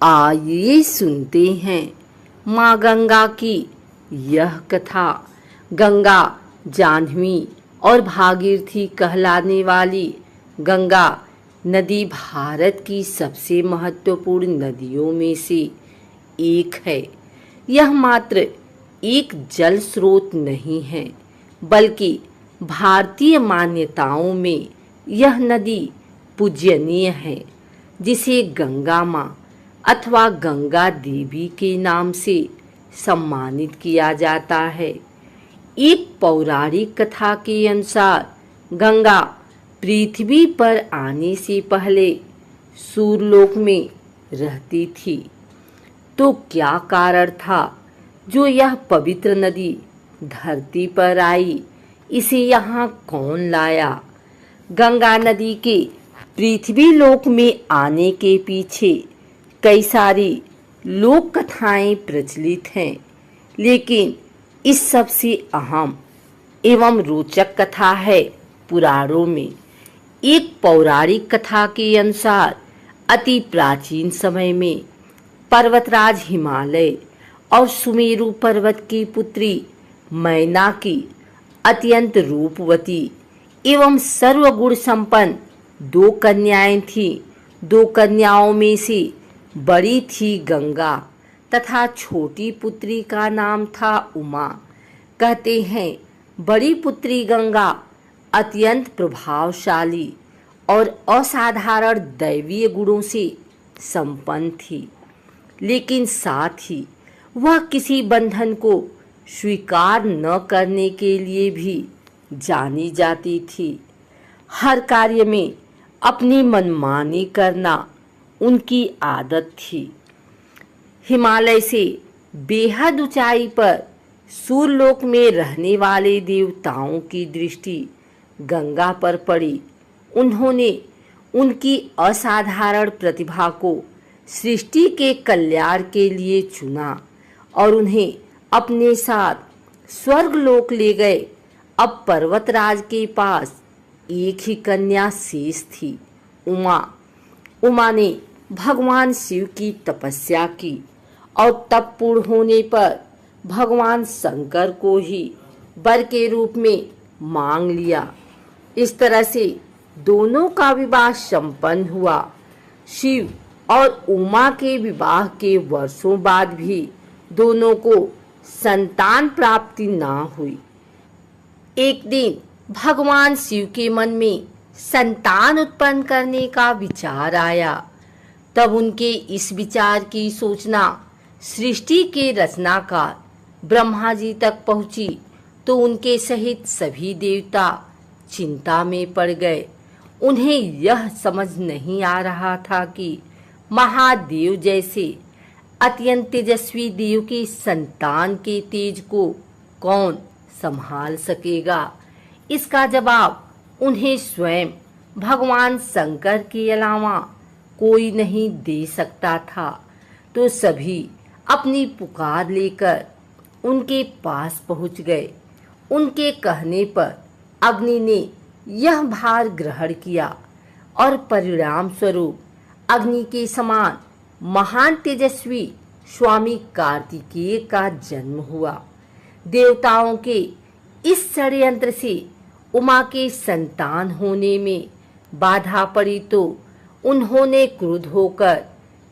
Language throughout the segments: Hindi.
आइए सुनते हैं माँ गंगा की यह कथा। गंगा जाह्नवी और भागीरथी कहलाने वाली गंगा नदी भारत की सबसे महत्वपूर्ण नदियों में से एक है। यह मात्र एक जल स्रोत नहीं है, बल्कि भारतीय मान्यताओं में यह नदी पूजनीय है, जिसे गंगा माँ अथवा गंगा देवी के नाम से सम्मानित किया जाता है। एक पौराणिक कथा के अनुसार गंगा पृथ्वी पर आने से पहले सूर्यलोक में रहती थी। तो क्या कारण था जो यह पवित्र नदी धरती पर आई? इसे यहाँ कौन लाया? गंगा नदी के पृथ्वी लोक में आने के पीछे कई सारी लोक कथाएं प्रचलित हैं, लेकिन इस सबसे अहम एवं रोचक कथा है पुराणों में। एक पौराणिक कथा के अनुसार अति प्राचीन समय में पर्वतराज हिमालय और सुमेरु पर्वत की पुत्री मैना की अत्यंत रूपवती एवं सर्वगुण संपन्न दो कन्याएं थीं। दो कन्याओं में से बड़ी थी गंगा तथा छोटी पुत्री का नाम था उमा। कहते हैं बड़ी पुत्री गंगा अत्यंत प्रभावशाली और असाधारण दैवीय गुणों से संपन्न थी, लेकिन साथ ही वह किसी बंधन को स्वीकार न करने के लिए भी जानी जाती थी। हर कार्य में अपनी मनमानी करना उनकी आदत थी। हिमालय से बेहद ऊंचाई पर सूर्यलोक में रहने वाले देवताओं की दृष्टि गंगा पर पड़ी। उन्होंने उनकी असाधारण प्रतिभा को सृष्टि के कल्याण के लिए चुना और उन्हें अपने साथ स्वर्गलोक ले गए। अब पर्वतराज के पास एक ही कन्या शेष थी, उमा। उमा ने भगवान शिव की तपस्या की और तप पूर्ण होने पर भगवान शंकर को ही वर के रूप में मांग लिया। इस तरह से दोनों का विवाह संपन्न हुआ। शिव और उमा के विवाह के वर्षों बाद भी दोनों को संतान प्राप्ति ना हुई। एक दिन भगवान शिव के मन में संतान उत्पन्न करने का विचार आया। तब उनके इस विचार की सूचना सृष्टि के रचनाकार ब्रह्मा जी तक पहुंची तो उनके सहित सभी देवता चिंता में पड़ गए। उन्हें यह समझ नहीं आ रहा था कि महादेव जैसे अत्यंत तेजस्वी देव की संतान के तेज को कौन संभाल सकेगा। इसका जवाब उन्हें स्वयं भगवान शंकर के अलावा कोई नहीं दे सकता था। तो सभी अपनी पुकार लेकर उनके पास पहुंच गए। उनके कहने पर अग्नि ने यह भार ग्रहण किया और परिणाम स्वरूप अग्नि के समान महान तेजस्वी स्वामी कार्तिकेय का जन्म हुआ। देवताओं के इस षड्यंत्र से उमा के संतान होने में बाधा पड़ी तो उन्होंने क्रुद्ध होकर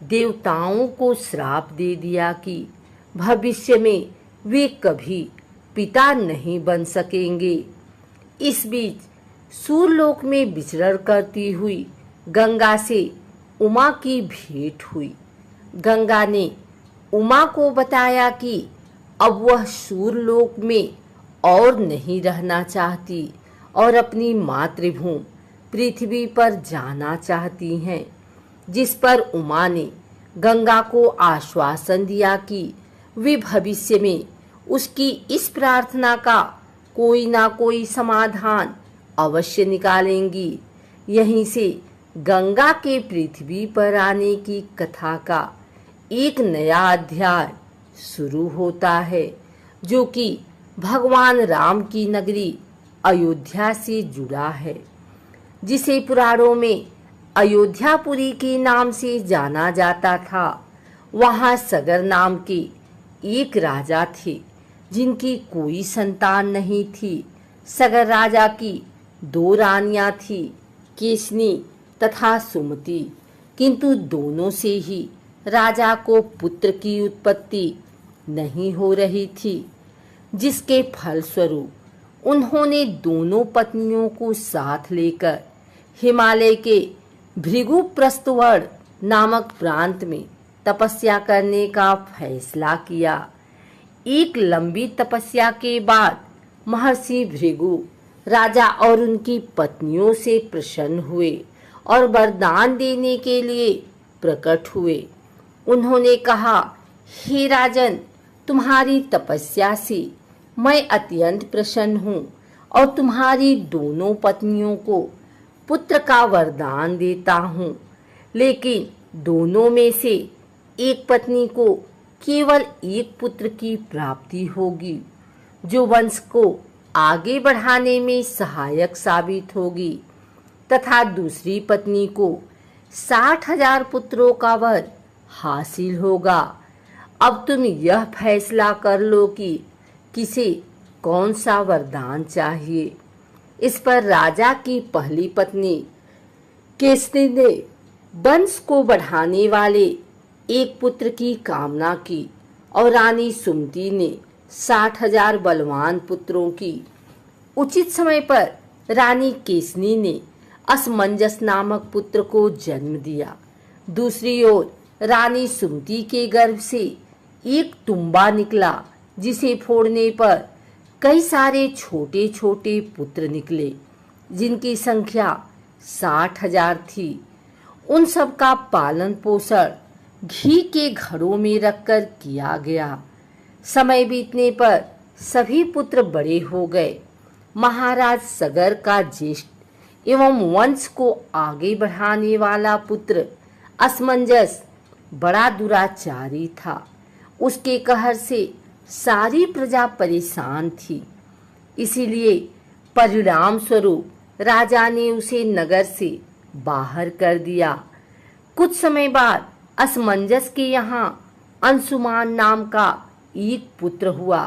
देवताओं को श्राप दे दिया कि भविष्य में वे कभी पिता नहीं बन सकेंगे। इस बीच सूर्यलोक में विचरण करती हुई गंगा से उमा की भेंट हुई। गंगा ने उमा को बताया कि अब वह सूर्यलोक में और नहीं रहना चाहती और अपनी मातृभूमि पृथ्वी पर जाना चाहती हैं। जिस पर उमा ने गंगा को आश्वासन दिया कि वे भविष्य में उसकी इस प्रार्थना का कोई ना कोई समाधान अवश्य निकालेंगी। यहीं से गंगा के पृथ्वी पर आने की कथा का एक नया अध्याय शुरू होता है, जो कि भगवान राम की नगरी अयोध्या से जुड़ा है, जिसे पुराणों में अयोध्यापुरी के नाम से जाना जाता था। वहां सगर नाम के एक राजा थे जिनकी कोई संतान नहीं थी। सगर राजा की 2 रानियां थी, केसनी तथा सुमति, किंतु दोनों से ही राजा को पुत्र की उत्पत्ति नहीं हो रही थी, जिसके फलस्वरूप उन्होंने दोनों पत्नियों को साथ लेकर हिमालय के भृगुप्रस्थवड़ नामक प्रांत में तपस्या करने का फैसला किया। एक लंबी तपस्या के बाद महर्षि भृगु राजा और उनकी पत्नियों से प्रसन्न हुए और वरदान देने के लिए प्रकट हुए। उन्होंने कहा, हे राजन, तुम्हारी तपस्या से मैं अत्यंत प्रसन्न हूँ और तुम्हारी दोनों पत्नियों को पुत्र का वरदान देता हूँ, लेकिन दोनों में से एक पत्नी को केवल एक पुत्र की प्राप्ति होगी, जो वंश को आगे बढ़ाने में सहायक साबित होगी, तथा दूसरी पत्नी को 60,000 पुत्रों का वर हासिल होगा। अब तुम यह फैसला कर लो कि किसे कौन सा वरदान चाहिए। इस पर राजा की पहली पत्नी केसनी ने वंश को बढ़ाने वाले एक पुत्र की कामना की और रानी सुमति ने 60,000 बलवान पुत्रों की। उचित समय पर रानी केसनी ने असमंजस नामक पुत्र को जन्म दिया। दूसरी ओर रानी सुमति के गर्भ से एक तुम्बा निकला, जिसे फोड़ने पर कई सारे छोटे छोटे पुत्र निकले, जिनकी संख्या 60,000 थी। उन सब का पालन पोषण घी के घड़ों में रखकर किया गया। समय बीतने पर सभी पुत्र बड़े हो गए। महाराज सगर का ज्येष्ठ एवं वंश को आगे बढ़ाने वाला पुत्र असमंजस बड़ा दुराचारी था। उसके कहर से सारी प्रजा परेशान थी। इसीलिए परिणाम स्वरूप राजा ने उसे नगर से बाहर कर दिया। कुछ समय बाद असमंजस के यहाँ अंशुमान नाम का एक पुत्र हुआ।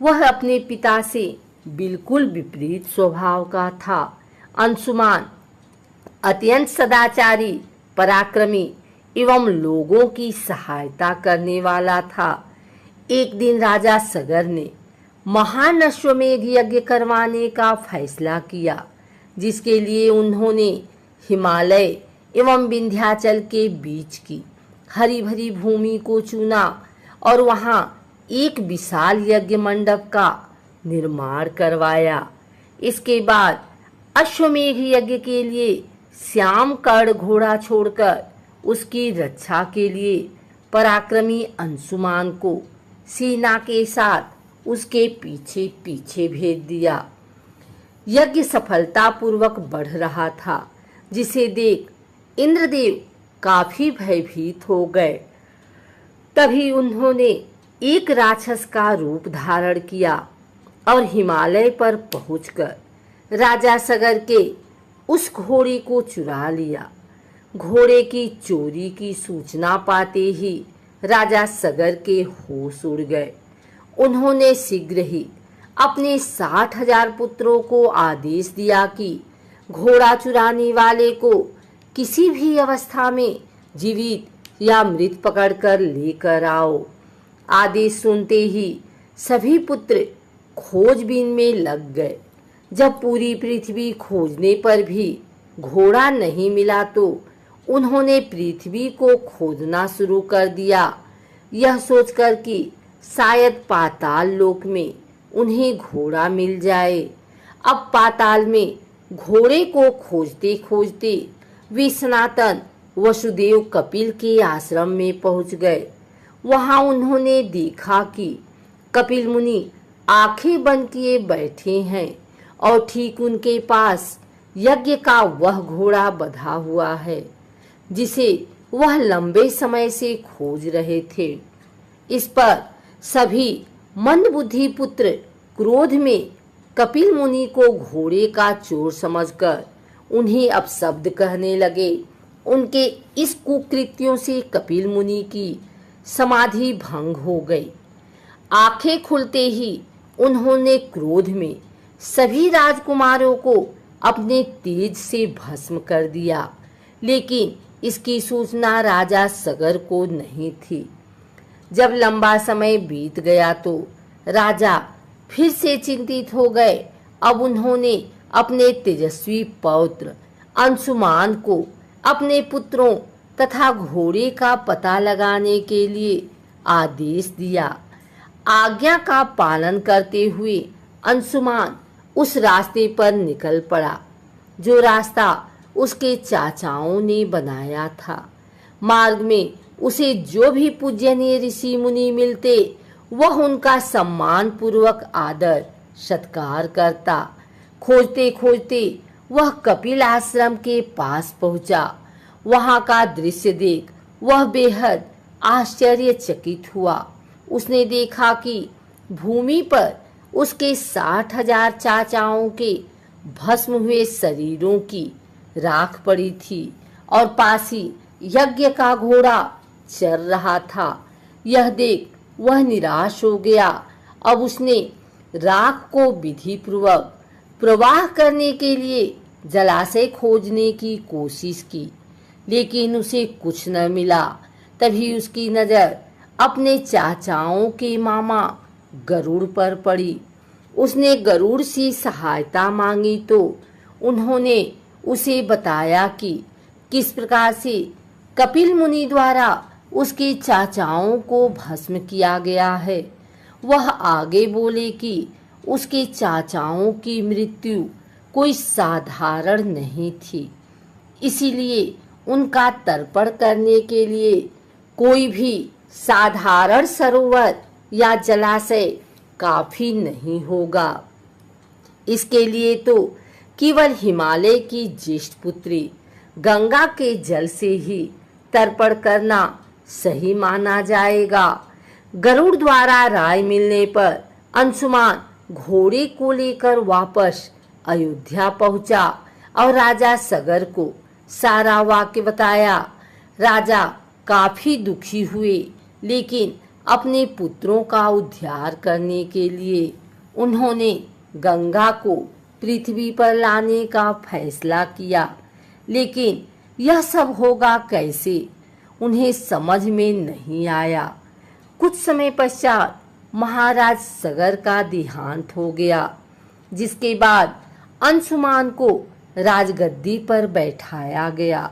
वह अपने पिता से बिल्कुल विपरीत स्वभाव का था। अंशुमान अत्यंत सदाचारी, पराक्रमी एवं लोगों की सहायता करने वाला था। एक दिन राजा सगर ने महान अश्वमेध यज्ञ करवाने का फैसला किया, जिसके लिए उन्होंने हिमालय एवं विंध्याचल के बीच की हरी भरी भूमि को चुना और वहां एक विशाल यज्ञ मंडप का निर्माण करवाया। इसके बाद अश्वमेध यज्ञ के लिए श्याम कर्ण घोड़ा छोड़कर उसकी रक्षा के लिए पराक्रमी अंशुमान को सेना के साथ उसके पीछे पीछे भेज दिया। यज्ञ सफलतापूर्वक बढ़ रहा था, जिसे देख इंद्रदेव काफी भयभीत हो गए। तभी उन्होंने एक राक्षस का रूप धारण किया और हिमालय पर पहुंचकर राजा सगर के उस घोड़े को चुरा लिया। घोड़े की चोरी की सूचना पाते ही राजा सगर के होश उड़ गए। उन्होंने शीघ्र ही अपने 60,000 पुत्रों को आदेश दिया कि घोड़ा चुराने वाले को किसी भी अवस्था में जीवित या मृत पकड़कर लेकर आओ। आदेश सुनते ही सभी पुत्र खोजबीन में लग गए। जब पूरी पृथ्वी खोजने पर भी घोड़ा नहीं मिला तो उन्होंने पृथ्वी को खोदना शुरू कर दिया, यह सोचकर कि शायद पाताल लोक में उन्हें घोड़ा मिल जाए। अब पाताल में घोड़े को खोजते खोजते वे सनातन वसुदेव कपिल के आश्रम में पहुंच गए। वहां उन्होंने देखा कि कपिल मुनि आंखें बंद किए बैठे हैं और ठीक उनके पास यज्ञ का वह घोड़ा बंधा हुआ है, जिसे वह लंबे समय से खोज रहे थे। इस पर सभी मंदबुद्धि पुत्र क्रोध में कपिल मुनि को घोड़े का चोर समझकर उन्हें अपशब्द कहने लगे। उनके इस कुकृत्यों से कपिल मुनि की समाधि भंग हो गई। आंखें खुलते ही उन्होंने क्रोध में सभी राजकुमारों को अपने तेज से भस्म कर दिया, लेकिन इसकी सूचना राजा सगर को नहीं थी। जब लंबा समय बीत गया तो राजा फिर से चिंतित हो गए। अब उन्होंने अपने तेजस्वी पौत्र अंशुमान को अपने पुत्रों तथा घोड़े का पता लगाने के लिए आदेश दिया। आज्ञा का पालन करते हुए अंशुमान उस रास्ते पर निकल पड़ा जो रास्ता उसके चाचाओं ने बनाया था। मार्ग में उसे जो भी पूजनीय ऋषि मुनि मिलते वह उनका सम्मान पूर्वक आदर सत्कार करता। खोजते खोजते वह कपिल आश्रम के पास पहुंचा। वहां का दृश्य देख वह बेहद आश्चर्यचकित हुआ। उसने देखा कि भूमि पर उसके 60,000 चाचाओं के भस्म हुए शरीरों की राख पड़ी थी और पास ही यज्ञ का घोड़ा चल रहा था। यह देख वह निराश हो गया। अब उसने राख को विधि पूर्वक प्रवाह करने के लिए जलाशय खोजने की कोशिश की, लेकिन उसे कुछ न मिला। तभी उसकी नजर अपने चाचाओं के मामा गरुड़ पर पड़ी। उसने गरुड़ से सहायता मांगी तो उन्होंने उसे बताया कि किस प्रकार से कपिल मुनि द्वारा उसके चाचाओं को भस्म किया गया है। वह आगे बोले कि उसके चाचाओं की मृत्यु कोई साधारण नहीं थी, इसीलिए उनका तर्पण करने के लिए कोई भी साधारण सरोवर या जलाशय काफी नहीं होगा। इसके लिए तो केवल हिमालय की ज्येष्ठ पुत्री गंगा के जल से ही तर्पण करना सही माना जाएगा। गरुड़ द्वारा राय मिलने पर अंशुमान घोड़े को लेकर वापस अयोध्या पहुंचा और राजा सगर को सारा वाक्य बताया। राजा काफी दुखी हुए, लेकिन अपने पुत्रों का उद्धार करने के लिए उन्होंने गंगा को पृथ्वी पर लाने का फैसला किया। लेकिन यह सब होगा कैसे, उन्हें समझ में नहीं आया। कुछ समय पश्चात महाराज सगर का देहांत हो गया, जिसके बाद अंशुमान को राजगद्दी पर बैठाया गया।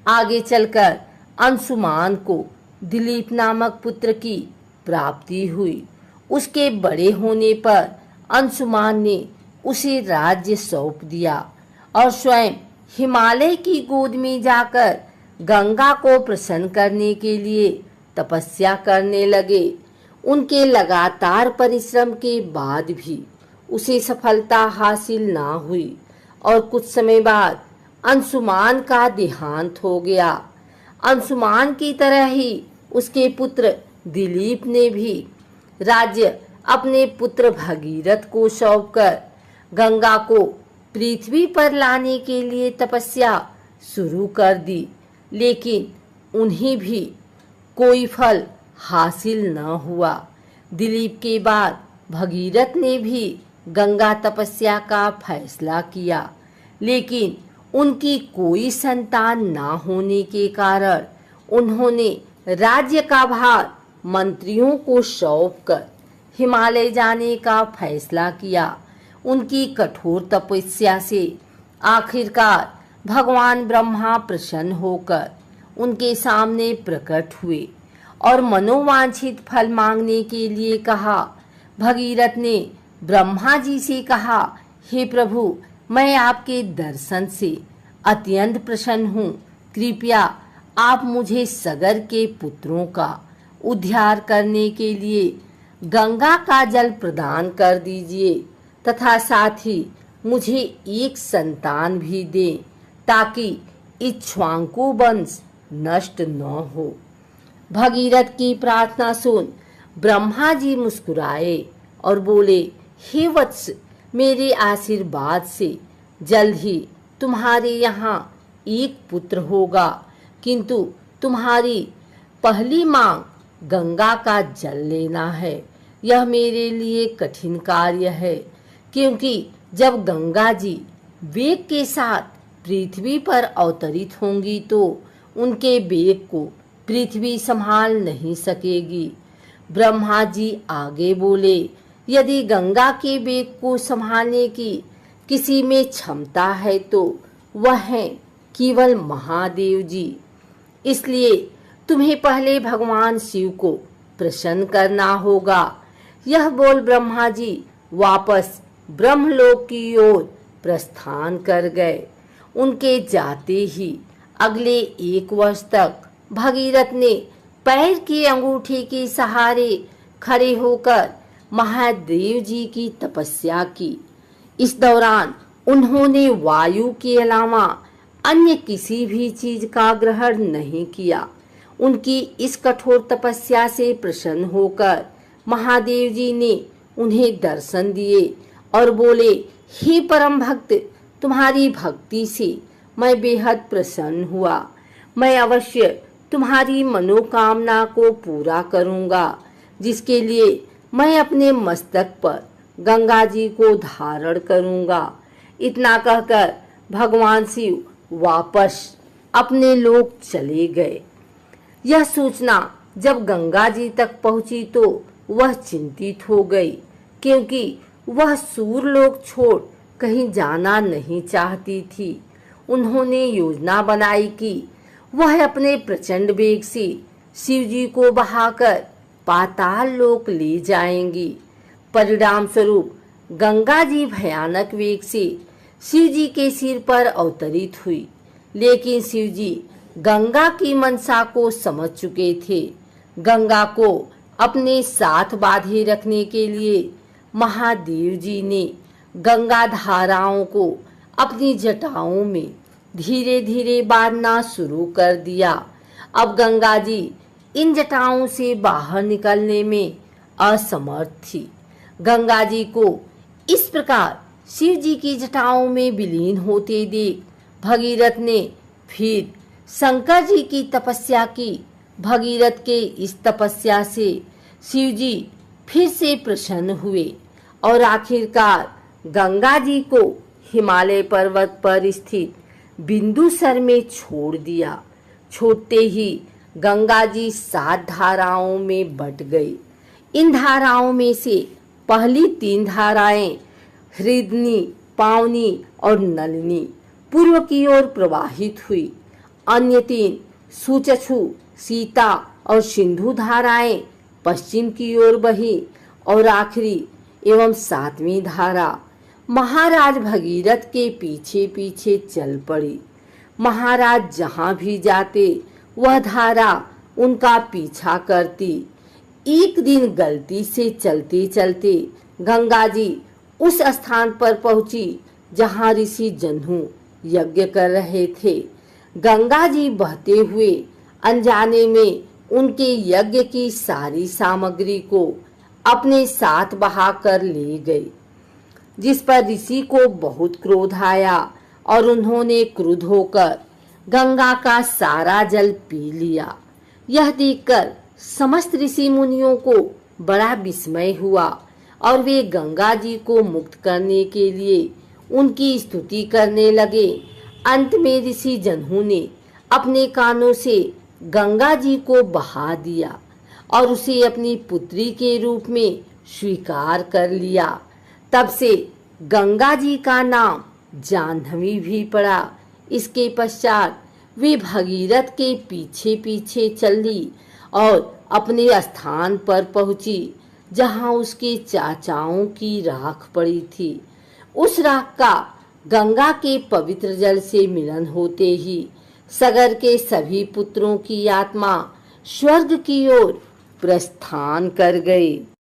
आगे चलकर अंशुमान को दिलीप नामक पुत्र की प्राप्ति हुई। उसके बड़े होने पर अंशुमान ने उसे राज्य सौंप दिया और स्वयं हिमालय की गोद में जाकर गंगा को प्रसन्न करने के लिए तपस्या करने लगे। उनके लगातार परिश्रम के बाद भी उसे सफलता हासिल ना हुई और कुछ समय बाद अंशुमान का देहांत हो गया। अंशुमान की तरह ही उसके पुत्र दिलीप ने भी राज्य अपने पुत्र भगीरथ को सौंपकर गंगा को पृथ्वी पर लाने के लिए तपस्या शुरू कर दी, लेकिन उन्हें भी कोई फल हासिल न हुआ। दिलीप के बाद भगीरथ ने भी गंगा तपस्या का फैसला किया, लेकिन उनकी कोई संतान ना होने के कारण उन्होंने राज्य का भार मंत्रियों को सौंपकर हिमालय जाने का फैसला किया। उनकी कठोर तपस्या से आखिरकार भगवान ब्रह्मा प्रसन्न होकर उनके सामने प्रकट हुए और मनोवांछित फल मांगने के लिए कहा। भगीरथ ने ब्रह्मा जी से कहा, हे प्रभु, मैं आपके दर्शन से अत्यंत प्रसन्न हूँ। कृपया आप मुझे सगर के पुत्रों का उद्धार करने के लिए गंगा का जल प्रदान कर दीजिए तथा साथ ही मुझे एक संतान भी दें, ताकि इक्ष्वाकु वंश नष्ट न हो। भगीरथ की प्रार्थना सुन ब्रह्मा जी मुस्कुराए और बोले, हे वत्स, मेरे आशीर्वाद से जल्द ही तुम्हारे यहाँ एक पुत्र होगा, किंतु तुम्हारी पहली मांग गंगा का जल लेना है। यह मेरे लिए कठिन कार्य है, क्योंकि जब गंगा जी वेग के साथ पृथ्वी पर अवतरित होंगी तो उनके वेग को पृथ्वी संभाल नहीं सकेगी। ब्रह्मा जी आगे बोले, यदि गंगा के वेग को संभालने की किसी में क्षमता है तो वह है केवल महादेव जी। इसलिए तुम्हें पहले भगवान शिव को प्रसन्न करना होगा। यह बोल ब्रह्मा जी वापस ब्रह्मलोक की ओर प्रस्थान कर गए। उनके जाते ही अगले 1 वर्ष तक भगीरथ ने पैर के अंगूठे के सहारे खड़े होकर महादेव जी की तपस्या की। इस दौरान उन्होंने वायु के अलावा अन्य किसी भी चीज का ग्रहण नहीं किया। उनकी इस कठोर तपस्या से प्रसन्न होकर महादेव जी ने उन्हें दर्शन दिए और बोले, हे परम भक्त, तुम्हारी भक्ति से मैं बेहद प्रसन्न हुआ। मैं अवश्य तुम्हारी मनोकामना को पूरा करूंगा, जिसके लिए मैं अपने मस्तक पर गंगा जी को धारण करूंगा। इतना कहकर भगवान शिव वापस अपने लोक चले गए। यह सूचना जब गंगा जी तक पहुंची तो वह चिंतित हो गई, क्योंकि वह सूरलोक छोड़ कहीं जाना नहीं चाहती थी। उन्होंने योजना बनाई कि वह अपने प्रचंड वेग से शिवजी को बहाकर पाताल लोक ले जाएंगी। परिणाम स्वरूप गंगा जी भयानक वेग से शिवजी के सिर पर अवतरित हुई, लेकिन शिवजी गंगा की मनसा को समझ चुके थे। गंगा को अपने साथ बांधे रखने के लिए महादेव जी ने गंगा धाराओं को अपनी जटाओं में धीरे धीरे बांधना शुरू कर दिया। अब गंगा जी इन जटाओं से बाहर निकलने में असमर्थ थी। गंगा जी को इस प्रकार शिव जी की जटाओं में विलीन होते देख भगीरथ ने फिर शंकर जी की तपस्या की। भगीरथ के इस तपस्या से शिव जी फिर से प्रसन्न हुए और आखिरकार गंगा जी को हिमालय पर्वत पर स्थित बिंदुसर में छोड़ दिया। छोड़ते ही गंगा जी 7 धाराओं में बट गई। इन धाराओं में से पहली 3 धाराएं हृदनी, पावनी और नलिनी पूर्व की ओर प्रवाहित हुई। अन्य 3 सुचक्षु, सीता और सिंधु धाराएं पश्चिम की ओर बही और आखिरी एवं 7वीं धारा महाराज भगीरथ के पीछे पीछे चल पड़ी। महाराज जहां भी जाते वह धारा उनका पीछा करती। एक दिन गलती से चलते चलते गंगा जी उस स्थान पर पहुंची जहां ऋषि जन्हू यज्ञ कर रहे थे। गंगा जी बहते हुए अनजाने में उनके यज्ञ की सारी सामग्री को अपने साथ बहा कर ले गए, जिस पर ऋषि को बहुत क्रोध आया और उन्होंने क्रुद्ध होकर गंगा का सारा जल पी लिया। यह देखकर समस्त ऋषि मुनियों को बड़ा विस्मय हुआ और वे गंगा जी को मुक्त करने के लिए उनकी स्तुति करने लगे। अंत में ऋषि जन्हू ने अपने कानों से गंगा जी को बहा दिया और उसे अपनी पुत्री के रूप में स्वीकार कर लिया। तब से गंगा जी का नाम जाह्नवी भी पड़ा। इसके पश्चात वे भगीरथ के पीछे पीछे चली और अपने स्थान पर पहुंची जहां उसके चाचाओं की राख पड़ी थी। उस राख का गंगा के पवित्र जल से मिलन होते ही सगर के सभी पुत्रों की आत्मा स्वर्ग की ओर प्रस्थान कर गई।